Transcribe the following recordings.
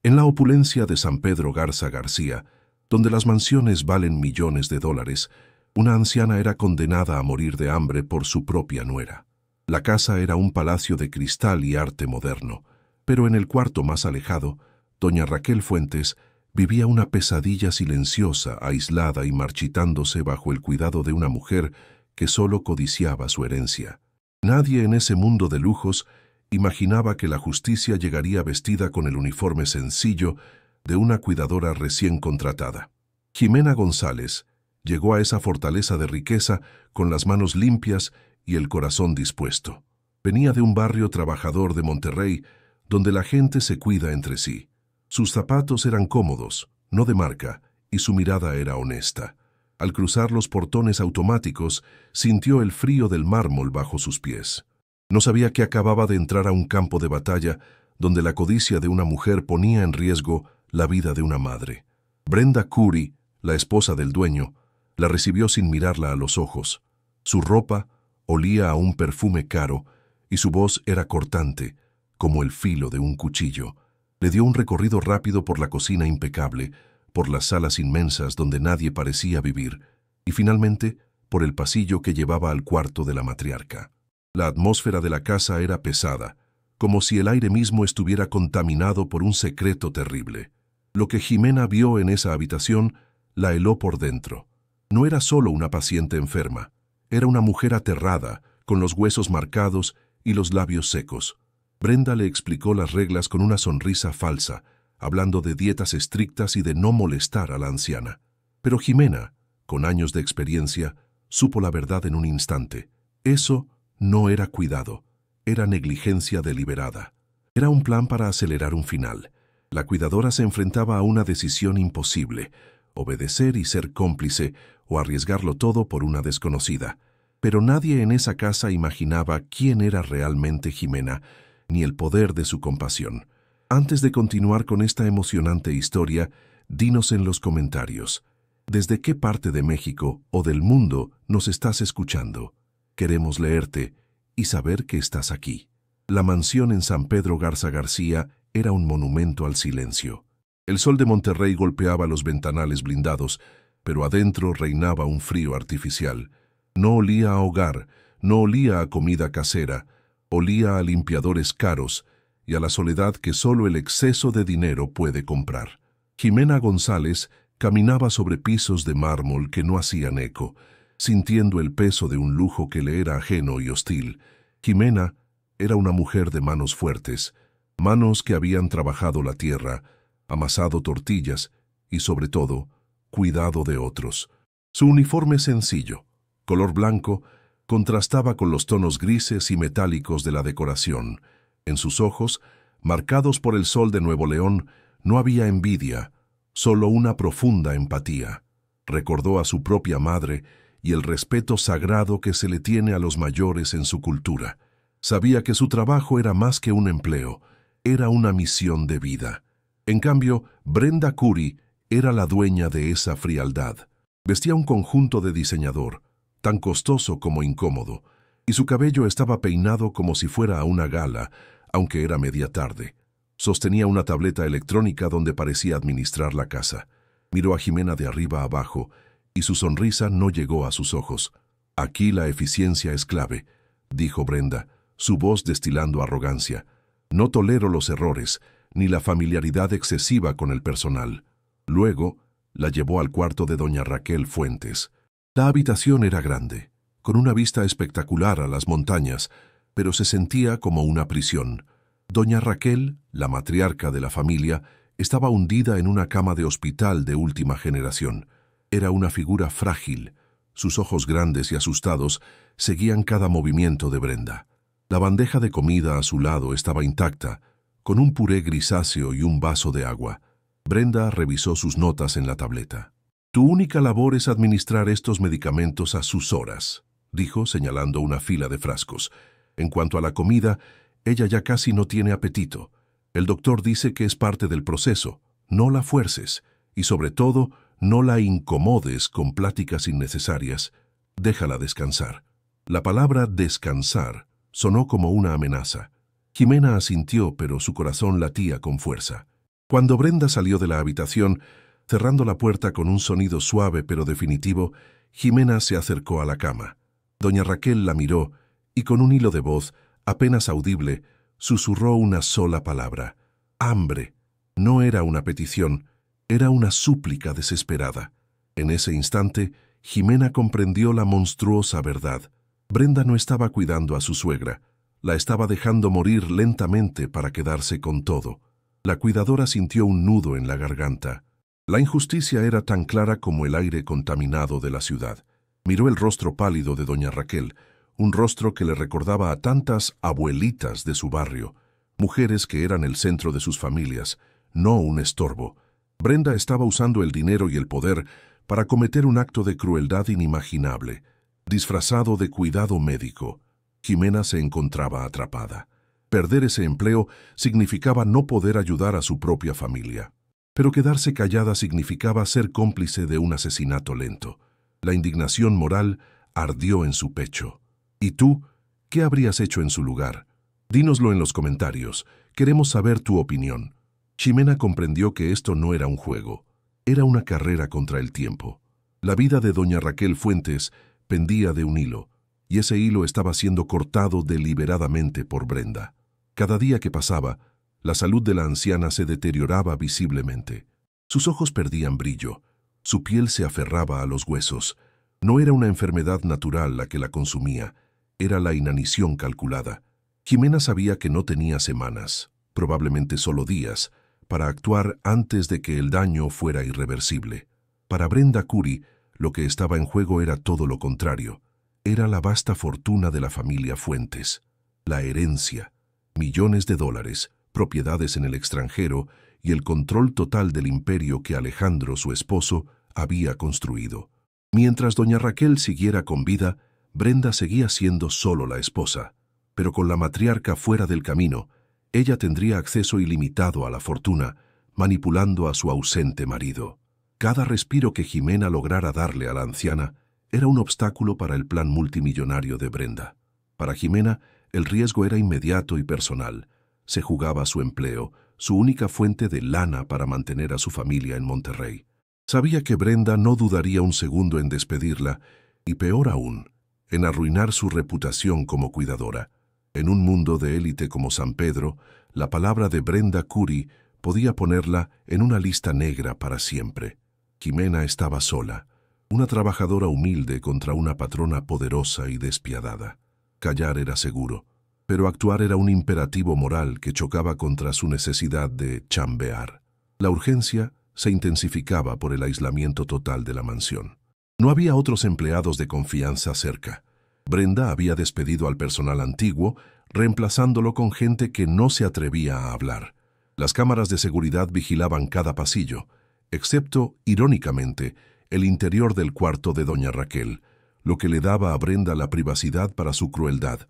En la opulencia de San Pedro Garza García, donde las mansiones valen millones de dólares, una anciana era condenada a morir de hambre por su propia nuera. La casa era un palacio de cristal y arte moderno, pero en el cuarto más alejado, doña Raquel Fuentes vivía una pesadilla silenciosa, aislada y marchitándose bajo el cuidado de una mujer que solo codiciaba su herencia. Nadie en ese mundo de lujos imaginaba que la justicia llegaría vestida con el uniforme sencillo de una cuidadora recién contratada. Jimena González llegó a esa fortaleza de riqueza con las manos limpias y el corazón dispuesto. Venía de un barrio trabajador de Monterrey, donde la gente se cuida entre sí. Sus zapatos eran cómodos, no de marca, y su mirada era honesta. Al cruzar los portones automáticos, sintió el frío del mármol bajo sus pies. No sabía que acababa de entrar a un campo de batalla donde la codicia de una mujer ponía en riesgo la vida de una madre. Brenda Curry, la esposa del dueño, la recibió sin mirarla a los ojos. Su ropa olía a un perfume caro y su voz era cortante, como el filo de un cuchillo. Le dio un recorrido rápido por la cocina impecable, por las salas inmensas donde nadie parecía vivir, y finalmente por el pasillo que llevaba al cuarto de la matriarca. La atmósfera de la casa era pesada, como si el aire mismo estuviera contaminado por un secreto terrible. Lo que Jimena vio en esa habitación la heló por dentro. No era solo una paciente enferma, era una mujer aterrada, con los huesos marcados y los labios secos. Brenda le explicó las reglas con una sonrisa falsa, hablando de dietas estrictas y de no molestar a la anciana. Pero Jimena, con años de experiencia, supo la verdad en un instante. Eso no era cuidado, era negligencia deliberada. Era un plan para acelerar un final. La cuidadora se enfrentaba a una decisión imposible: obedecer y ser cómplice o arriesgarlo todo por una desconocida. Pero nadie en esa casa imaginaba quién era realmente Jimena, ni el poder de su compasión. Antes de continuar con esta emocionante historia, dinos en los comentarios, ¿desde qué parte de México o del mundo nos estás escuchando? Queremos leerte y saber que estás aquí. La mansión en San Pedro Garza García era un monumento al silencio. El sol de Monterrey golpeaba los ventanales blindados, pero adentro reinaba un frío artificial. No olía a hogar, no olía a comida casera, olía a limpiadores caros y a la soledad que solo el exceso de dinero puede comprar. Jimena González caminaba sobre pisos de mármol que no hacían eco, sintiendo el peso de un lujo que le era ajeno y hostil. Jimena era una mujer de manos fuertes, manos que habían trabajado la tierra, amasado tortillas y, sobre todo, cuidado de otros. Su uniforme sencillo, color blanco, contrastaba con los tonos grises y metálicos de la decoración. En sus ojos, marcados por el sol de Nuevo León, no había envidia, solo una profunda empatía. Recordó a su propia madre y el respeto sagrado que se le tiene a los mayores en su cultura. Sabía que su trabajo era más que un empleo, era una misión de vida. En cambio, Brenda Curry era la dueña de esa frialdad. Vestía un conjunto de diseñador, tan costoso como incómodo, y su cabello estaba peinado como si fuera a una gala, aunque era media tarde. Sostenía una tableta electrónica donde parecía administrar la casa. Miró a Jimena de arriba a abajo, y su sonrisa no llegó a sus ojos. «Aquí la eficiencia es clave», dijo Brenda, su voz destilando arrogancia. «No tolero los errores, ni la familiaridad excesiva con el personal». Luego, la llevó al cuarto de doña Raquel Fuentes. La habitación era grande, con una vista espectacular a las montañas, pero se sentía como una prisión. Doña Raquel, la matriarca de la familia, estaba hundida en una cama de hospital de última generación. Era una figura frágil. Sus ojos grandes y asustados seguían cada movimiento de Brenda. La bandeja de comida a su lado estaba intacta, con un puré grisáceo y un vaso de agua. Brenda revisó sus notas en la tableta. «Tu única labor es administrar estos medicamentos a sus horas», dijo, señalando una fila de frascos. «En cuanto a la comida, ella ya casi no tiene apetito. El doctor dice que es parte del proceso. No la fuerces y, sobre todo, no la incomodes con pláticas innecesarias. Déjala descansar». La palabra «descansar» sonó como una amenaza. Jimena asintió, pero su corazón latía con fuerza. Cuando Brenda salió de la habitación, cerrando la puerta con un sonido suave pero definitivo, Jimena se acercó a la cama. Doña Raquel la miró y con un hilo de voz, apenas audible, susurró una sola palabra: hambre. No era una petición, era una súplica desesperada. En ese instante, Jimena comprendió la monstruosa verdad. Brenda no estaba cuidando a su suegra, la estaba dejando morir lentamente para quedarse con todo. La cuidadora sintió un nudo en la garganta. La injusticia era tan clara como el aire contaminado de la ciudad. Miró el rostro pálido de doña Raquel, un rostro que le recordaba a tantas abuelitas de su barrio, mujeres que eran el centro de sus familias, no un estorbo. Brenda estaba usando el dinero y el poder para cometer un acto de crueldad inimaginable, disfrazado de cuidado médico. Jimena se encontraba atrapada. Perder ese empleo significaba no poder ayudar a su propia familia. Pero quedarse callada significaba ser cómplice de un asesinato lento. La indignación moral ardió en su pecho. ¿Y tú? ¿Qué habrías hecho en su lugar? Dínoslo en los comentarios. Queremos saber tu opinión. Jimena comprendió que esto no era un juego. Era una carrera contra el tiempo. La vida de doña Raquel Fuentes pendía de un hilo, y ese hilo estaba siendo cortado deliberadamente por Brenda. Cada día que pasaba, la salud de la anciana se deterioraba visiblemente. Sus ojos perdían brillo, su piel se aferraba a los huesos. No era una enfermedad natural la que la consumía, era la inanición calculada. Jimena sabía que no tenía semanas, probablemente solo días, para actuar antes de que el daño fuera irreversible. Para Brenda Curi, lo que estaba en juego era todo lo contrario. Era la vasta fortuna de la familia Fuentes, la herencia, millones de dólares, propiedades en el extranjero y el control total del imperio que Alejandro, su esposo, había construido. Mientras doña Raquel siguiera con vida, Brenda seguía siendo solo la esposa, pero con la matriarca fuera del camino, ella tendría acceso ilimitado a la fortuna, manipulando a su ausente marido. Cada respiro que Jimena lograra darle a la anciana era un obstáculo para el plan multimillonario de Brenda. Para Jimena, el riesgo era inmediato y personal. Se jugaba su empleo, su única fuente de lana para mantener a su familia en Monterrey. Sabía que Brenda no dudaría un segundo en despedirla, y peor aún, en arruinar su reputación como cuidadora. En un mundo de élite como San Pedro, la palabra de Brenda Curi podía ponerla en una lista negra para siempre. Jimena estaba sola, una trabajadora humilde contra una patrona poderosa y despiadada. Callar era seguro, pero actuar era un imperativo moral que chocaba contra su necesidad de chambear. La urgencia se intensificaba por el aislamiento total de la mansión. No había otros empleados de confianza cerca. Brenda había despedido al personal antiguo, reemplazándolo con gente que no se atrevía a hablar. Las cámaras de seguridad vigilaban cada pasillo, excepto, irónicamente, el interior del cuarto de doña Raquel, lo que le daba a Brenda la privacidad para su crueldad.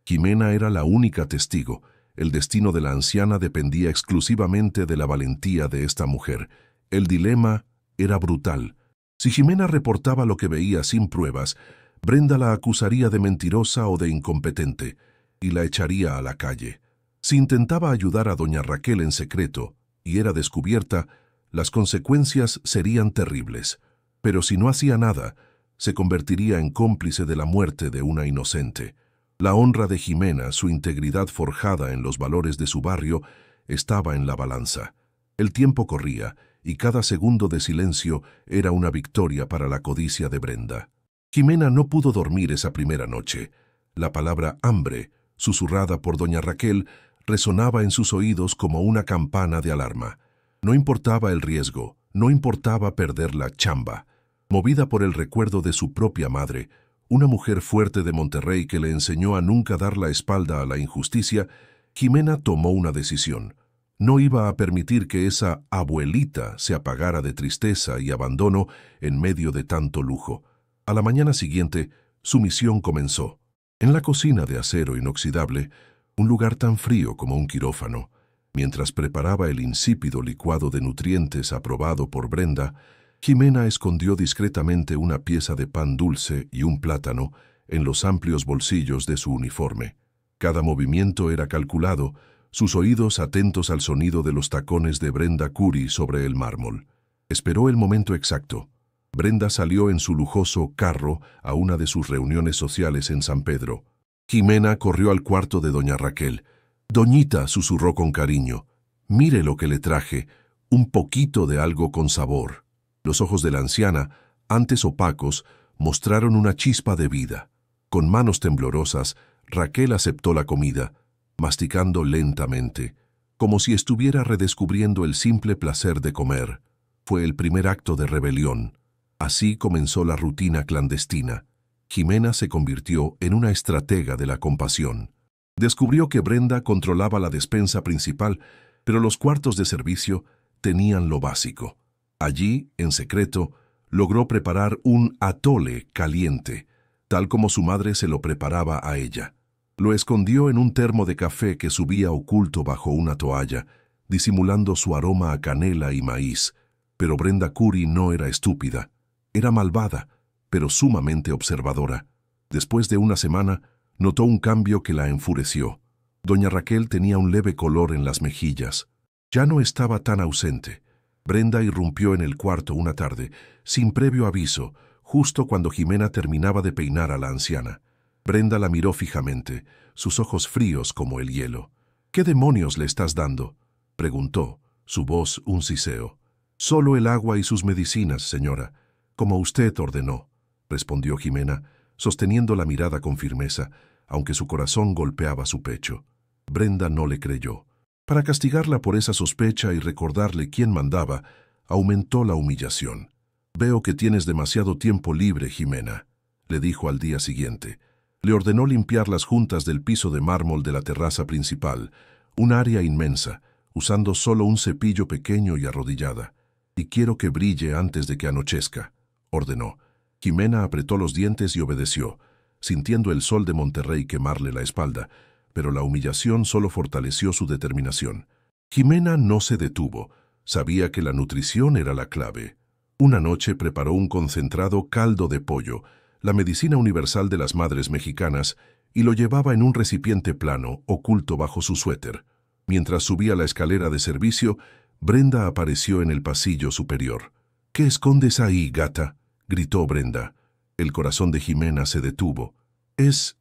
Jimena era la única testigo. El destino de la anciana dependía exclusivamente de la valentía de esta mujer. El dilema era brutal. Si Jimena reportaba lo que veía sin pruebas, Brenda la acusaría de mentirosa o de incompetente y la echaría a la calle. Si intentaba ayudar a doña Raquel en secreto y era descubierta, las consecuencias serían terribles. Pero si no hacía nada, se convertiría en cómplice de la muerte de una inocente. La honra de Jimena, su integridad forjada en los valores de su barrio, estaba en la balanza. El tiempo corría, y cada segundo de silencio era una victoria para la codicia de Brenda. Jimena no pudo dormir esa primera noche. La palabra hambre, susurrada por doña Raquel, resonaba en sus oídos como una campana de alarma. No importaba el riesgo, no importaba perder la chamba. Movida por el recuerdo de su propia madre, una mujer fuerte de Monterrey que le enseñó a nunca dar la espalda a la injusticia, Jimena tomó una decisión. No iba a permitir que esa abuelita se apagara de tristeza y abandono en medio de tanto lujo. A la mañana siguiente, su misión comenzó. En la cocina de acero inoxidable, un lugar tan frío como un quirófano, mientras preparaba el insípido licuado de nutrientes aprobado por Brenda, Jimena escondió discretamente una pieza de pan dulce y un plátano en los amplios bolsillos de su uniforme. Cada movimiento era calculado, sus oídos atentos al sonido de los tacones de Brenda Curry sobre el mármol. Esperó el momento exacto. Brenda salió en su lujoso carro a una de sus reuniones sociales en San Pedro. Jimena corrió al cuarto de doña Raquel. «Doñita», susurró con cariño, «mire lo que le traje, un poquito de algo con sabor». Los ojos de la anciana, antes opacos, mostraron una chispa de vida. Con manos temblorosas, Raquel aceptó la comida, masticando lentamente, como si estuviera redescubriendo el simple placer de comer. Fue el primer acto de rebelión. Así comenzó la rutina clandestina. Jimena se convirtió en una estratega de la compasión. Descubrió que Brenda controlaba la despensa principal, pero los cuartos de servicio tenían lo básico. Allí, en secreto, logró preparar un atole caliente, tal como su madre se lo preparaba a ella. Lo escondió en un termo de café que subía oculto bajo una toalla, disimulando su aroma a canela y maíz. Pero Brenda Curry no era estúpida. Era malvada, pero sumamente observadora. Después de una semana, notó un cambio que la enfureció. Doña Raquel tenía un leve color en las mejillas. Ya no estaba tan ausente. Brenda irrumpió en el cuarto una tarde, sin previo aviso, justo cuando Jimena terminaba de peinar a la anciana. Brenda la miró fijamente, sus ojos fríos como el hielo. «¿Qué demonios le estás dando?», preguntó, su voz un siseo. «Solo el agua y sus medicinas, señora, como usted ordenó», respondió Jimena, sosteniendo la mirada con firmeza, aunque su corazón golpeaba su pecho. Brenda no le creyó. Para castigarla por esa sospecha y recordarle quién mandaba, aumentó la humillación. «Veo que tienes demasiado tiempo libre, Jimena», le dijo al día siguiente. Le ordenó limpiar las juntas del piso de mármol de la terraza principal, un área inmensa, usando solo un cepillo pequeño y arrodillada. «Y quiero que brille antes de que anochezca», ordenó. Jimena apretó los dientes y obedeció, sintiendo el sol de Monterrey quemarle la espalda, pero la humillación solo fortaleció su determinación. Jimena no se detuvo. Sabía que la nutrición era la clave. Una noche preparó un concentrado caldo de pollo, la medicina universal de las madres mexicanas, y lo llevaba en un recipiente plano, oculto bajo su suéter. Mientras subía la escalera de servicio, Brenda apareció en el pasillo superior. «¿Qué escondes ahí, gata?», gritó Brenda. El corazón de Jimena se detuvo. Es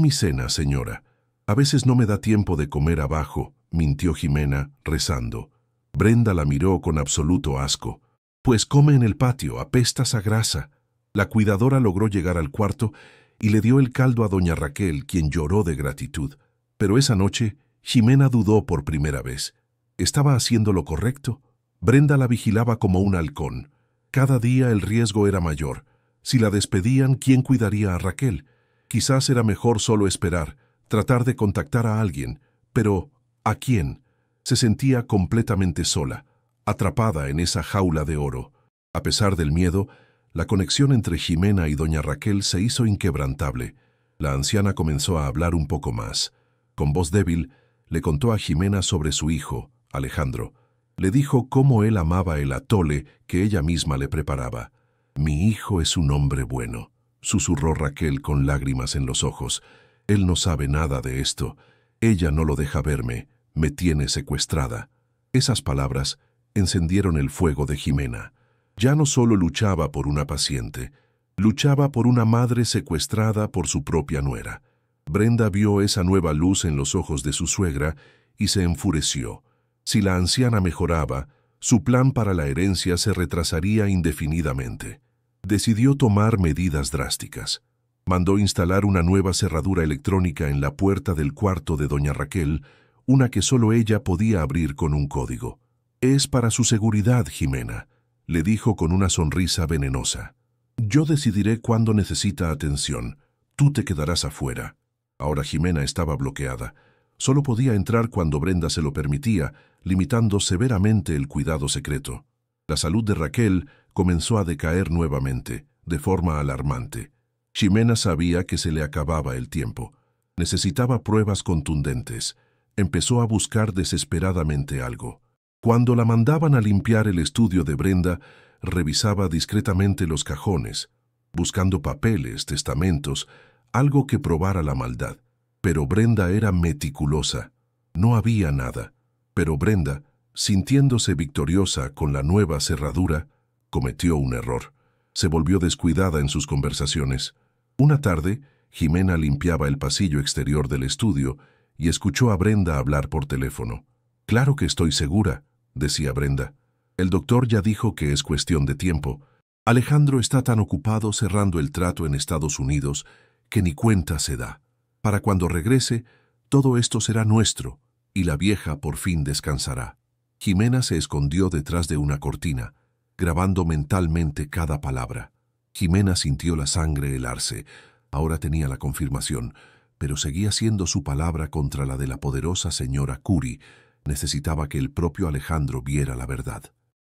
mi cena, señora. A veces no me da tiempo de comer abajo», mintió Jimena, rezando. Brenda la miró con absoluto asco. «Pues come en el patio, apestas a grasa». La cuidadora logró llegar al cuarto y le dio el caldo a doña Raquel, quien lloró de gratitud. Pero esa noche, Jimena dudó por primera vez. ¿Estaba haciendo lo correcto? Brenda la vigilaba como un halcón. Cada día el riesgo era mayor. Si la despedían, ¿quién cuidaría a Raquel? Quizás era mejor solo esperar, tratar de contactar a alguien. Pero, ¿a quién? Se sentía completamente sola, atrapada en esa jaula de oro. A pesar del miedo, la conexión entre Jimena y doña Raquel se hizo inquebrantable. La anciana comenzó a hablar un poco más. Con voz débil, le contó a Jimena sobre su hijo, Alejandro. Le dijo cómo él amaba el atole que ella misma le preparaba. «Mi hijo es un hombre bueno», susurró Raquel con lágrimas en los ojos. «Él no sabe nada de esto. Ella no lo deja verme. Me tiene secuestrada». Esas palabras encendieron el fuego de Jimena. Ya no solo luchaba por una paciente, luchaba por una madre secuestrada por su propia nuera. Brenda vio esa nueva luz en los ojos de su suegra y se enfureció. Si la anciana mejoraba, su plan para la herencia se retrasaría indefinidamente. Decidió tomar medidas drásticas. Mandó instalar una nueva cerradura electrónica en la puerta del cuarto de doña Raquel, una que solo ella podía abrir con un código. «Es para su seguridad, Jimena», le dijo con una sonrisa venenosa. «Yo decidiré cuándo necesita atención. Tú te quedarás afuera». Ahora Jimena estaba bloqueada. Solo podía entrar cuando Brenda se lo permitía, limitando severamente el cuidado secreto. La salud de Raquel comenzó a decaer nuevamente, de forma alarmante. Jimena sabía que se le acababa el tiempo. Necesitaba pruebas contundentes. Empezó a buscar desesperadamente algo. Cuando la mandaban a limpiar el estudio de Brenda, revisaba discretamente los cajones, buscando papeles, testamentos, algo que probara la maldad. Pero Brenda era meticulosa. No había nada, pero Brenda, sintiéndose victoriosa con la nueva cerradura, cometió un error. Se volvió descuidada en sus conversaciones. Una tarde, Jimena limpiaba el pasillo exterior del estudio y escuchó a Brenda hablar por teléfono. «Claro que estoy segura», decía Brenda. «El doctor ya dijo que es cuestión de tiempo. Alejandro está tan ocupado cerrando el trato en Estados Unidos que ni cuenta se da. Para cuando regrese, todo esto será nuestro y la vieja por fin descansará». Jimena se escondió detrás de una cortina, grabando mentalmente cada palabra. Jimena sintió la sangre helarse. Ahora tenía la confirmación, pero seguía siendo su palabra contra la de la poderosa señora Curie. Necesitaba que el propio Alejandro viera la verdad.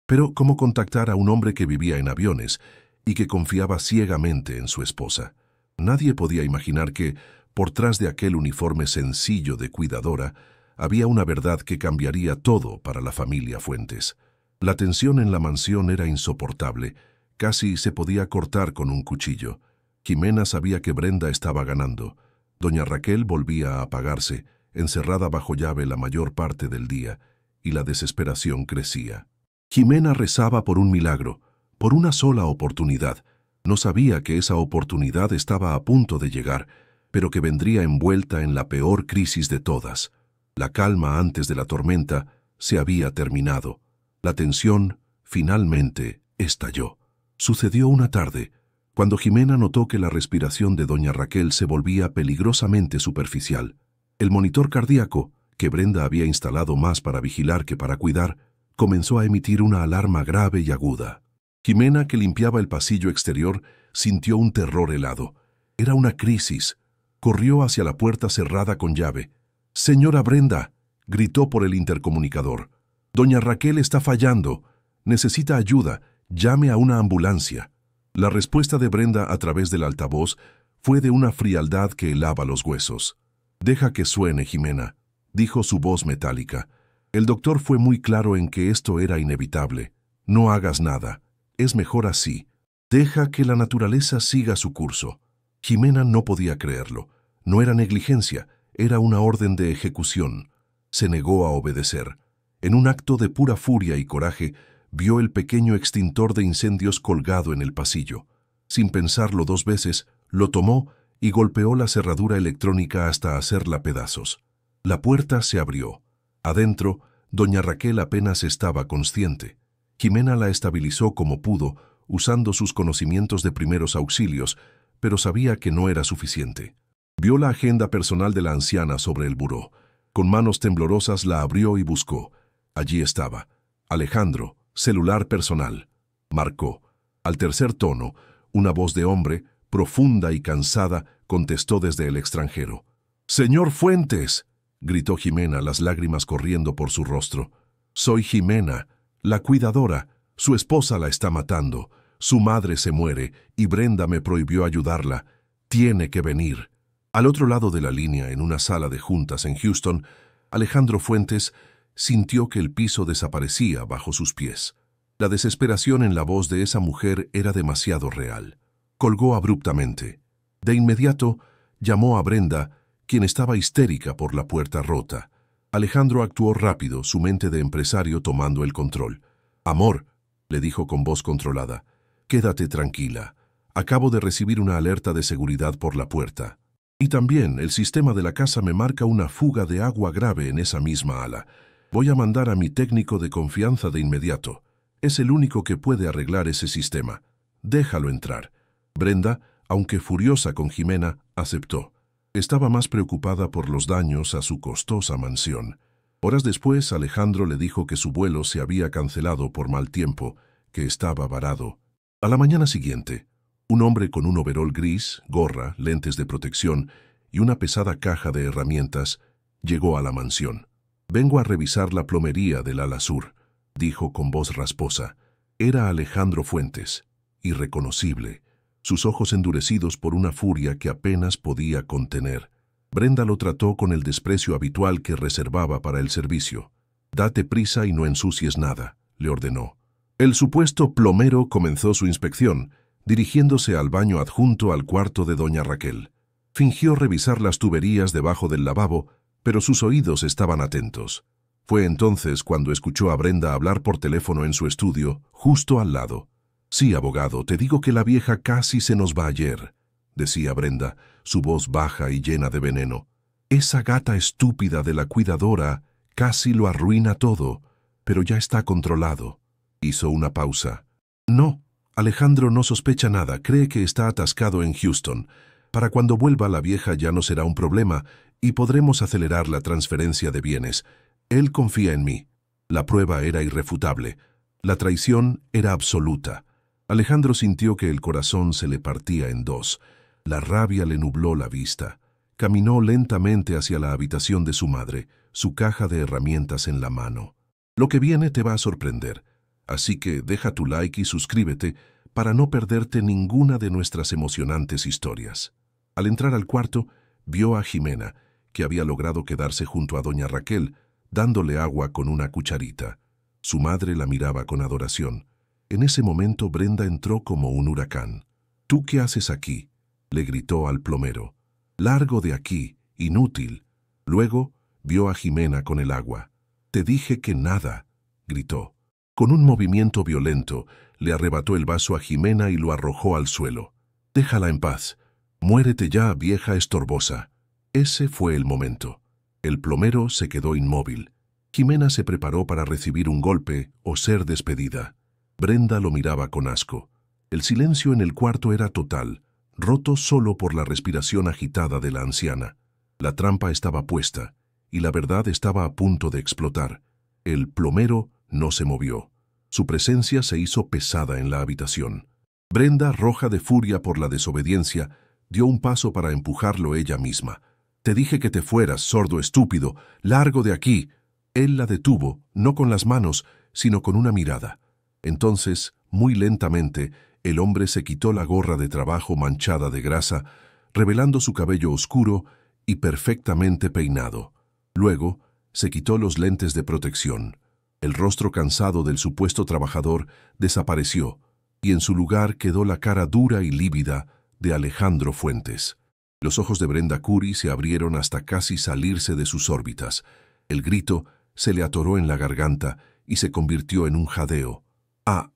Pero ¿cómo contactar a un hombre que vivía en aviones y que confiaba ciegamente en su esposa? Nadie podía imaginar que, por tras de aquel uniforme sencillo de cuidadora, había una verdad que cambiaría todo para la familia Fuentes. La tensión en la mansión era insoportable. Casi se podía cortar con un cuchillo. Jimena sabía que Brenda estaba ganando. Doña Raquel volvía a apagarse, encerrada bajo llave la mayor parte del día, y la desesperación crecía. Jimena rezaba por un milagro, por una sola oportunidad. No sabía que esa oportunidad estaba a punto de llegar, pero que vendría envuelta en la peor crisis de todas. La calma antes de la tormenta se había terminado. La tensión, finalmente, estalló. Sucedió una tarde, cuando Jimena notó que la respiración de doña Raquel se volvía peligrosamente superficial. El monitor cardíaco, que Brenda había instalado más para vigilar que para cuidar, comenzó a emitir una alarma grave y aguda. Jimena, que limpiaba el pasillo exterior, sintió un terror helado. Era una crisis. Corrió hacia la puerta cerrada con llave. «Señora Brenda», gritó por el intercomunicador. «Doña Raquel está fallando. Necesita ayuda. Llame a una ambulancia». La respuesta de Brenda a través del altavoz fue de una frialdad que helaba los huesos. «Deja que suene, Jimena», dijo su voz metálica. «El doctor fue muy claro en que esto era inevitable. No hagas nada. Es mejor así. Deja que la naturaleza siga su curso». Jimena no podía creerlo. No era negligencia, era una orden de ejecución. Se negó a obedecer. En un acto de pura furia y coraje, vio el pequeño extintor de incendios colgado en el pasillo. Sin pensarlo dos veces, lo tomó y golpeó la cerradura electrónica hasta hacerla pedazos. La puerta se abrió. Adentro, doña Raquel apenas estaba consciente. Jimena la estabilizó como pudo, usando sus conocimientos de primeros auxilios, pero sabía que no era suficiente. Vio la agenda personal de la anciana sobre el buró. Con manos temblorosas la abrió y buscó. Allí estaba. Alejandro, celular personal. Marcó. Al tercer tono, una voz de hombre, profunda y cansada, contestó desde el extranjero. «¡Señor Fuentes!», gritó Jimena, las lágrimas corriendo por su rostro. «Soy Jimena, la cuidadora. Su esposa la está matando. Su madre se muere y Brenda me prohibió ayudarla. Tiene que venir». Al otro lado de la línea, en una sala de juntas en Houston, Alejandro Fuentes sintió que el piso desaparecía bajo sus pies. La desesperación en la voz de esa mujer era demasiado real. Colgó abruptamente. De inmediato, llamó a Brenda, quien estaba histérica por la puerta rota. Alejandro actuó rápido, su mente de empresario tomando el control. «Amor», le dijo con voz controlada, «quédate tranquila. Acabo de recibir una alerta de seguridad por la puerta. Y también el sistema de la casa me marca una fuga de agua grave en esa misma ala. Voy a mandar a mi técnico de confianza de inmediato. Es el único que puede arreglar ese sistema. Déjalo entrar». Brenda, aunque furiosa con Jimena, aceptó. Estaba más preocupada por los daños a su costosa mansión. Horas después, Alejandro le dijo que su vuelo se había cancelado por mal tiempo, que estaba varado. A la mañana siguiente, un hombre con un overol gris, gorra, lentes de protección y una pesada caja de herramientas llegó a la mansión. «Vengo a revisar la plomería del ala sur», dijo con voz rasposa. Era Alejandro Fuentes, irreconocible, sus ojos endurecidos por una furia que apenas podía contener. Brenda lo trató con el desprecio habitual que reservaba para el servicio. «Date prisa y no ensucies nada», le ordenó. El supuesto plomero comenzó su inspección, dirigiéndose al baño adjunto al cuarto de doña Raquel. Fingió revisar las tuberías debajo del lavabo, pero sus oídos estaban atentos. Fue entonces cuando escuchó a Brenda hablar por teléfono en su estudio, justo al lado. «Sí, abogado, te digo que la vieja casi se nos va ayer», decía Brenda, su voz baja y llena de veneno. «Esa gata estúpida de la cuidadora casi lo arruina todo, pero ya está controlado». Hizo una pausa. «No, Alejandro no sospecha nada, cree que está atascado en Houston. Para cuando vuelva la vieja ya no será un problema y podremos acelerar la transferencia de bienes. Él confía en mí». La prueba era irrefutable. La traición era absoluta. Alejandro sintió que el corazón se le partía en dos. La rabia le nubló la vista. Caminó lentamente hacia la habitación de su madre, su caja de herramientas en la mano. Lo que viene te va a sorprender, así que deja tu like y suscríbete para no perderte ninguna de nuestras emocionantes historias. Al entrar al cuarto, vio a Jimena, que había logrado quedarse junto a doña Raquel, dándole agua con una cucharita. Su madre la miraba con adoración. En ese momento Brenda entró como un huracán. «¿Tú qué haces aquí?», le gritó al plomero. «Largo de aquí, inútil». Luego vio a Jimena con el agua. «Te dije que nada», gritó. Con un movimiento violento, le arrebató el vaso a Jimena y lo arrojó al suelo. «Déjala en paz. Muérete ya, vieja estorbosa». Ese fue el momento. El plomero se quedó inmóvil. Jimena se preparó para recibir un golpe o ser despedida. Brenda lo miraba con asco. El silencio en el cuarto era total, roto solo por la respiración agitada de la anciana. La trampa estaba puesta, y la verdad estaba a punto de explotar. El plomero no se movió. Su presencia se hizo pesada en la habitación. Brenda, roja de furia por la desobediencia, dio un paso para empujarlo ella misma. «Te dije que te fueras, sordo estúpido, largo de aquí». Él la detuvo, no con las manos, sino con una mirada. Entonces, muy lentamente, el hombre se quitó la gorra de trabajo manchada de grasa, revelando su cabello oscuro y perfectamente peinado. Luego, se quitó los lentes de protección. El rostro cansado del supuesto trabajador desapareció, y en su lugar quedó la cara dura y lívida de Alejandro Fuentes. Los ojos de Brenda Curry se abrieron hasta casi salirse de sus órbitas. El grito se le atoró en la garganta y se convirtió en un jadeo. «Ah,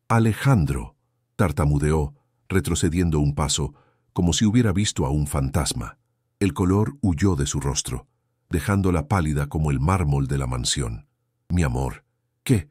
Alejandro», tartamudeó, retrocediendo un paso, como si hubiera visto a un fantasma. El color huyó de su rostro, dejándola pálida como el mármol de la mansión. «Mi amor, ¿qué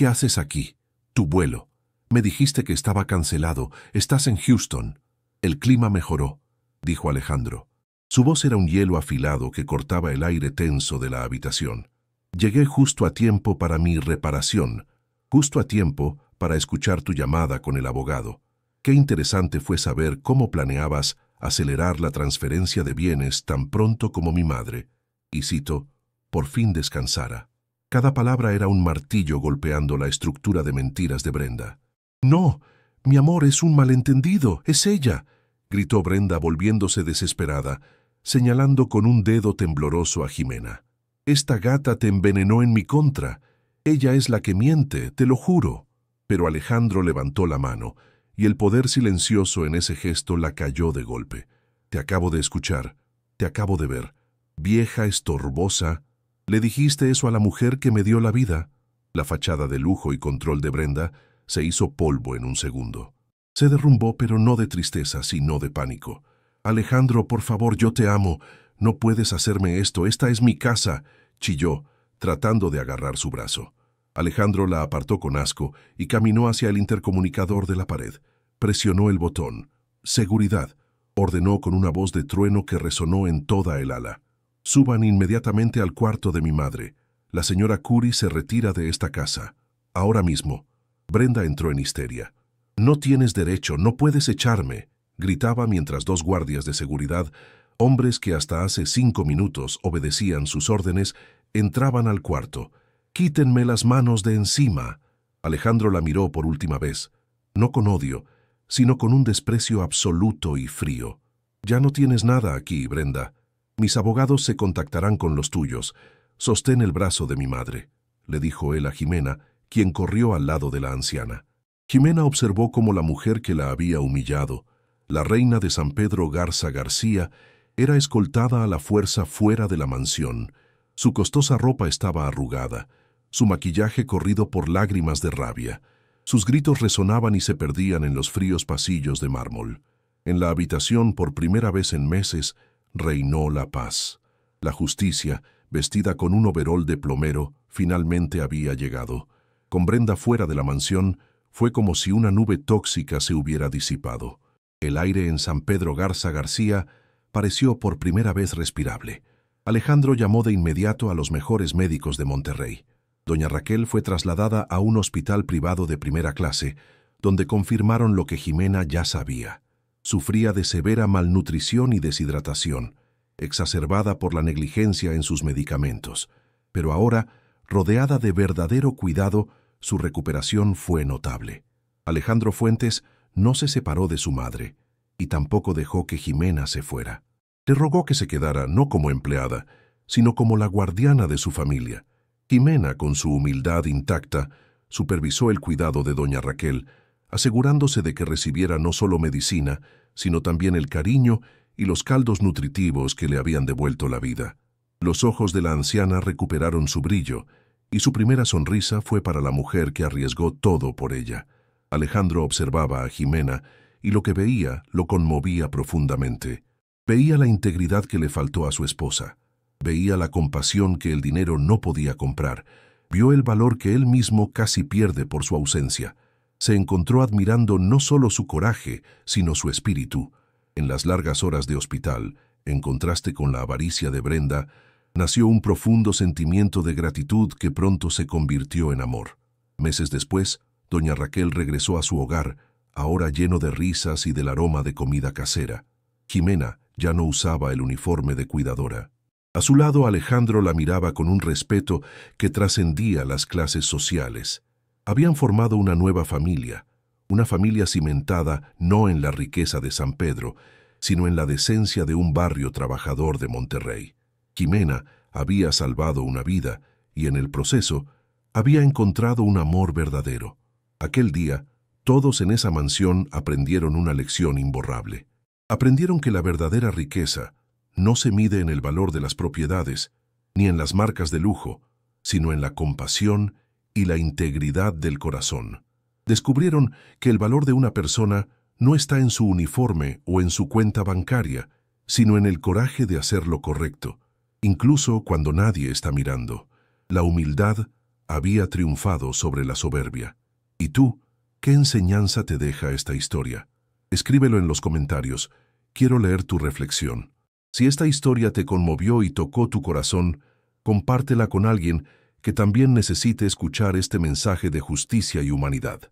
haces aquí? Tu vuelo. Me dijiste que estaba cancelado. Estás en Houston». «El clima mejoró», dijo Alejandro. Su voz era un hielo afilado que cortaba el aire tenso de la habitación. «Llegué justo a tiempo para mi reparación, justo a tiempo para escuchar tu llamada con el abogado. Qué interesante fue saber cómo planeabas acelerar la transferencia de bienes tan pronto como mi madre, y cito, por fin descansara». Cada palabra era un martillo golpeando la estructura de mentiras de Brenda. «No, mi amor, es un malentendido, es ella», gritó Brenda volviéndose desesperada, señalando con un dedo tembloroso a Jimena. «Esta gata te envenenó en mi contra. Ella es la que miente, te lo juro». Pero Alejandro levantó la mano, y el poder silencioso en ese gesto la cayó de golpe. «Te acabo de escuchar, te acabo de ver. Vieja estorbosa, ¿le dijiste eso a la mujer que me dio la vida?». La fachada de lujo y control de Brenda se hizo polvo en un segundo. Se derrumbó, pero no de tristeza, sino de pánico. «Alejandro, por favor, yo te amo. No puedes hacerme esto, esta es mi casa», chilló, tratando de agarrar su brazo. Alejandro la apartó con asco y caminó hacia el intercomunicador de la pared. Presionó el botón. «Seguridad», ordenó con una voz de trueno que resonó en toda el ala. «Suban inmediatamente al cuarto de mi madre. La señora Curry se retira de esta casa. Ahora mismo». Brenda entró en histeria. «No tienes derecho, no puedes echarme», gritaba mientras dos guardias de seguridad, hombres que hasta hace 5 minutos obedecían sus órdenes, entraban al cuarto. «Quítenme las manos de encima». Alejandro la miró por última vez, no con odio, sino con un desprecio absoluto y frío. «Ya no tienes nada aquí, Brenda. Mis abogados se contactarán con los tuyos. Sostén el brazo de mi madre», le dijo él a Jimena, quien corrió al lado de la anciana. Jimena observó cómo la mujer que la había humillado, la reina de San Pedro Garza García, Era escoltada a la fuerza fuera de la mansión. Su costosa ropa estaba arrugada, su maquillaje corrido por lágrimas de rabia. Sus gritos resonaban y se perdían en los fríos pasillos de mármol. En la habitación, por primera vez en meses, reinó la paz. La justicia, vestida con un overol de plomero, finalmente había llegado. Con Brenda fuera de la mansión, fue como si una nube tóxica se hubiera disipado. El aire en San Pedro Garza García pareció por primera vez respirable. Alejandro llamó de inmediato a los mejores médicos de Monterrey. Doña Raquel fue trasladada a un hospital privado de primera clase, donde confirmaron lo que Jimena ya sabía. Sufría de severa malnutrición y deshidratación, exacerbada por la negligencia en sus medicamentos. Pero ahora, rodeada de verdadero cuidado, su recuperación fue notable. Alejandro Fuentes no se separó de su madre, y tampoco dejó que Jimena se fuera. Le rogó que se quedara no como empleada, sino como la guardiana de su familia. Jimena, con su humildad intacta, supervisó el cuidado de doña Raquel, asegurándose de que recibiera no solo medicina, sino también el cariño y los caldos nutritivos que le habían devuelto la vida. Los ojos de la anciana recuperaron su brillo, y su primera sonrisa fue para la mujer que arriesgó todo por ella. Alejandro observaba a Jimena, y lo que veía lo conmovía profundamente. Veía la integridad que le faltó a su esposa. Veía la compasión que el dinero no podía comprar. Vio el valor que él mismo casi pierde por su ausencia. Se encontró admirando no solo su coraje, sino su espíritu. En las largas horas de hospital, en contraste con la avaricia de Brenda, nació un profundo sentimiento de gratitud que pronto se convirtió en amor. Meses después, doña Raquel regresó a su hogar, ahora lleno de risas y del aroma de comida casera. Jimena ya no usaba el uniforme de cuidadora. A su lado, Alejandro la miraba con un respeto que trascendía las clases sociales. Habían formado una nueva familia, una familia cimentada no en la riqueza de San Pedro, sino en la decencia de un barrio trabajador de Monterrey. Jimena había salvado una vida y en el proceso había encontrado un amor verdadero. Aquel día, todos en esa mansión aprendieron una lección imborrable. Aprendieron que la verdadera riqueza no se mide en el valor de las propiedades, ni en las marcas de lujo, sino en la compasión y la integridad del corazón. Descubrieron que el valor de una persona no está en su uniforme o en su cuenta bancaria, sino en el coraje de hacer lo correcto, incluso cuando nadie está mirando. La humildad había triunfado sobre la soberbia. ¿Y tú, qué enseñanza te deja esta historia? Escríbelo en los comentarios. Quiero leer tu reflexión. Si esta historia te conmovió y tocó tu corazón, compártela con alguien que también necesite escuchar este mensaje de justicia y humanidad.